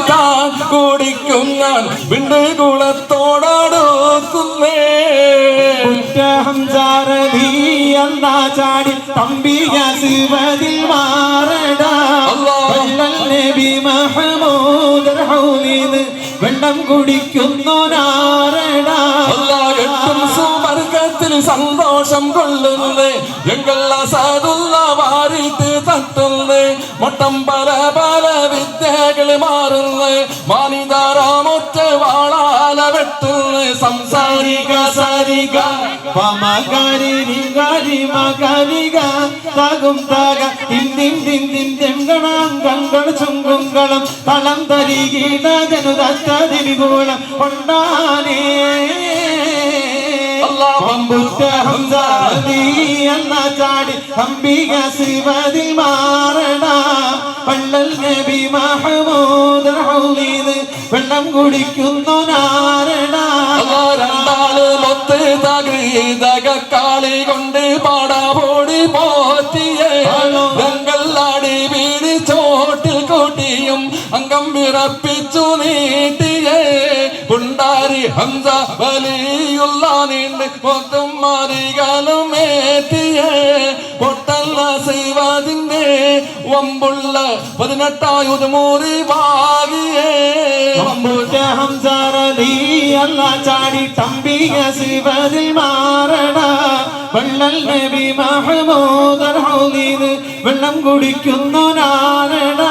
കുടിക്കാൻ കുടിക്കും ഞാൻ വിണ്ട് കുളത്തോടടുക്കുന്നേ ഹംസാറലി അല്ലാ ചാടി തമ്പിയ ശിവതിൽ മാറടാ നബി മഹമൂദ് റഹൂലിന് വെള്ളം കുടിക്കുന്നോരാരടാ എട്ടും സുവർഗത്തിൽ സന്തോഷം കൊള്ളുന്നേ എങ്കിൽ അസാദുള്ള വാരിട്ട് തട്ടുന്നേ മൊട്ടം പല പല വിദ്യകൾ മാറുന്നേ മാനിതാറാമൊറ്റ വാളാല വെട്ടുന്നേ സംസാരിക സാരിക മകരിക തകും തക തിന്തിൻ തിന്തിൻ തെങ്കണാങ്കങ്ങൾ ചുങ്കുങ്ങളും തളം തരികീട ജനുതത്തിരികൂളം കൊണ്ടാനേ ചാടി അംബിക ശിവതിൽ മാറണ പള്ളൽ നബി മഹമൂദ് റഹൂലിന് വെള്ളം കുടിക്കുന്നു നാരണ രണ്ടാള് മൊത്ത് തകൃതകാളി കൊണ്ട് പാടാപോടി പോറ്റിയേ രംഗല്ലാടി വീട് ചോട്ടിൽ കൂട്ടിയും അംഗം വിറപ്പിച്ചു നീട്ടിയേ കുണ്ടാരി ഹംസ വലിയുള്ള നീണ്ട് മൊത്തം മാറികാലും ഏറ്റിയേ പൊട്ടല്ല സൈവാദിന്റെ വമ്പുള്ള 18 മൂറി വാകിയേ ഹംസാറലി അല്ലാ ചാടി തമ്പിക ശിവതിൽ മാറണ പള്ളൽ നബി മഹമൂദ് റഹൂലിന് വെള്ളം കുടിക്കുന്നു നാരണ